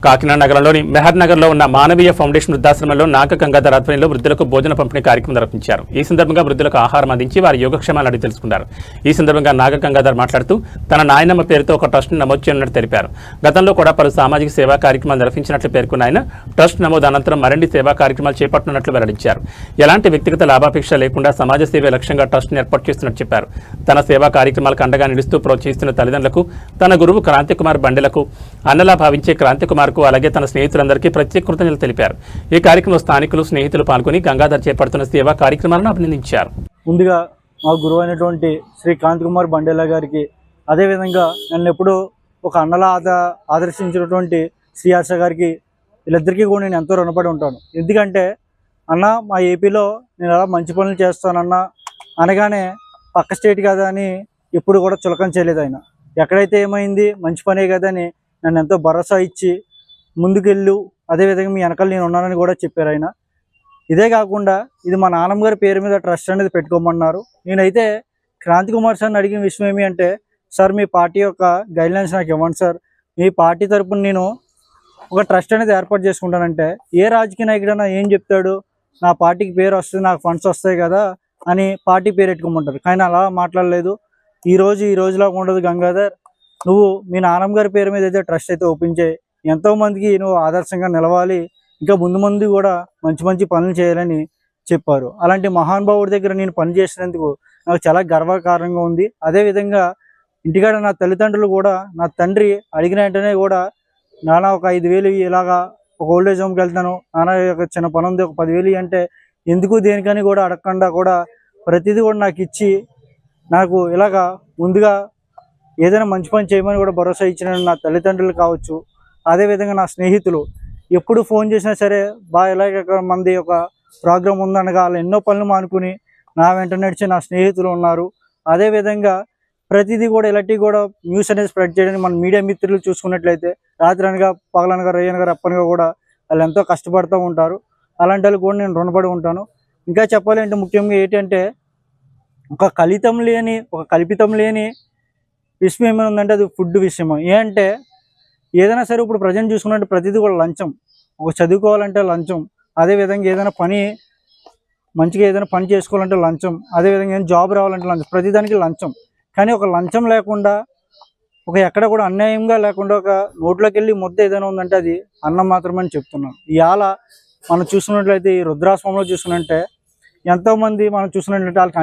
కాకినాడ నగరంలోని మెహర్ నగర్లో ఉన్న మానవీయ ఫౌండేషన్ వృద్ధాశ్రమంలో నాగ గంగాధర్ ఆధ్వర్యంలో వృద్ధులకు భోజన పంపిణీ కార్యక్రమం నిర్వహించారు. ఈ సందర్భంగా వృద్ధులకు ఆహారం అందించి వారి యోగక్షేమాలు అడిగి తెలుసుకున్నారు. ఈ సందర్భంగా నాగ గంగాధర్ మాట్లాడుతూ తన నాయనమ్మ పేరుతో ఒక ట్రస్ట్ నమోదు చేయనున్నట్టు తెలిపారు. గతంలో కూడా పలు సామాజిక సేవా కార్యక్రమాలు నిర్వహించినట్లు పేర్కొన్న ఆయన ట్రస్ట్ నమోదు అనంతరం మరిన్ని సేవా కార్యక్రమాలు చేపట్టనున్నట్లు వెల్లడించారు. ఎలాంటి వ్యక్తిగత లాభాపేక్ష లేకుండా సమాజ సేవే లక్ష్యంగా ట్రస్ట్ను ఏర్పాటు చేస్తున్నట్టు చెప్పారు. తన సేవా కార్యక్రమాలకు అండగా నిలుస్తూ ప్రోత్సహిస్తున్న తల్లిదండ్రులకు, తన గురువు క్రాంతికుమార్ బండెలకు, అన్నలా భావించే క్రాంతికుమార్ అలాగే తన స్నేహితులందరికీ ప్రత్యేక కృతజ్ఞతలు తెలిపారు. ఈ కార్యక్రమంలో స్థానికులు, స్నేహితులు పాల్గొని గంగాధర్ చేపడుతున్న సేవా కార్యక్రమాలను అభినందించారు. ముందుగా మా గురువు అయినటువంటి శ్రీ క్రాంతికుమార్ బండేలా గారికి, అదేవిధంగా నన్ను ఎప్పుడూ ఒక అన్నలా ఆదర్శించినటువంటి శ్రీ హర్ష గారికి, వీళ్ళిద్దరికీ కూడా నేను ఎంతో రుణపడి ఉంటాను. ఎందుకంటే అన్న మా ఏపీలో నేను అలా మంచి పనులు చేస్తానన్నా అనగానే పక్క స్టేట్ కదా అని ఎప్పుడు కూడా చులకన చేయలేదు. ఆయన ఎక్కడైతే ఏమైంది మంచి పనే కదా అని నన్ను ఎంతో భరోసా ఇచ్చి ముందుకెళ్ళు, అదేవిధంగా మీ వెనకాల నేను ఉన్నానని కూడా చెప్పారు ఆయన. ఇదే కాకుండా ఇది మా నాన్నమ్మ గారి పేరు మీద ట్రస్ట్ అనేది పెట్టుకోమన్నారు. నేనైతే క్రాంతికుమార్ సార్ని అడిగిన విషయం ఏమి అంటే, సార్ మీ పార్టీ యొక్క గైడ్లైన్స్ నాకు ఇవ్వండి సార్, మీ పార్టీ తరపున నేను ఒక ట్రస్ట్ అనేది ఏర్పాటు చేసుకుంటానంటే ఏ రాజకీయ నాయకుడైనా ఏం చెప్తాడు, నా పార్టీకి పేరు వస్తుంది, నాకు ఫండ్స్ వస్తాయి కదా అని పార్టీ పేరు పెట్టుకోమంటారు. కానీ అలా మాట్లాడలేదు. ఈ రోజులా ఉండదు గంగాధర్, నువ్వు మీ నాన్నమ్మ గారి పేరు మీద అయితే ట్రస్ట్ అయితే ఓపెన్ చేయి, ఎంతోమందికి నువ్వు ఆదర్శంగా నిలవాలి, ఇంకా ముందు కూడా మంచి పనులు చేయాలని చెప్పారు. అలాంటి మహానుభావుడి దగ్గర నేను పనిచేసినందుకు నాకు చాలా గర్వకారణంగా ఉంది. అదేవిధంగా ఇంటికాడ నా తల్లిదండ్రులు కూడా, నా తండ్రి అడిగిన వెంటనే కూడా నాన్న ఒక 5,000 ఇలాగా ఒక ఓల్డేజ్ హోమ్కి వెళ్తాను, నాన్న ఒక చిన్న పని ఉంది ఒక 10,000 అంటే ఎందుకు దేనికని కూడా అడగకుండా కూడా ప్రతిదీ కూడా నాకు ఇచ్చి, నాకు ఇలాగా ముందుగా ఏదైనా మంచి పని చేయమని కూడా భరోసా ఇచ్చిన నా తల్లిదండ్రులు కావచ్చు, అదేవిధంగా నా స్నేహితులు ఎప్పుడు ఫోన్ చేసినా సరే ఇలాగ మంది ఒక ప్రోగ్రామ్ ఉందనగా వాళ్ళు ఎన్నో పనులు మానుకుని నా వెంట నడిచే నా స్నేహితులు ఉన్నారు. అదేవిధంగా ప్రతిదీ కూడా ఇలాంటివి కూడా న్యూస్ అనేది స్ప్రెడ్ చేయడానికి మన మీడియా మిత్రులు చూసుకున్నట్లయితే రాత్రనగా పగలనగా రయ్యనగా రప్పనగా కూడా వాళ్ళు ఎంతో కష్టపడుతూ ఉంటారు. అలాంటి వాళ్ళు కూడా నేను రుణపడి ఉంటాను. ఇంకా చెప్పాలి అంటే ముఖ్యంగా ఏంటంటే ఒక కల్పితం లేని విషయం ఏమైనా ఉందంటే అది ఫుడ్ విషయం. ఏంటంటే ఏదైనా సరే ఇప్పుడు ప్రజెంట్ చూసుకున్నట్టు ప్రతిదీ కూడా లంచం. ఒక చదువుకోవాలంటే లంచం, అదేవిధంగా ఏదైనా మంచిగా ఏదైనా పని చేసుకోవాలంటే లంచం, అదేవిధంగా ఏదైనా జాబ్ రావాలంటే లంచం, ప్రతిదానికి లంచం. కానీ ఒక లంచం లేకుండా, ఒక ఎక్కడ కూడా అన్యాయంగా లేకుండా ఒక నోట్లోకి వెళ్ళి ముద్ద ఏదైనా ఉందంటే అది అన్నం మాత్రమే అని చెప్తున్నాను. ఇవాళ మనం చూసుకున్నట్లయితే ఈ రుద్రాశ్రమంలో చూసుకున్నట్టే ఎంతోమంది మనం చూసుకున్నట్లయితే వాళ్ళకి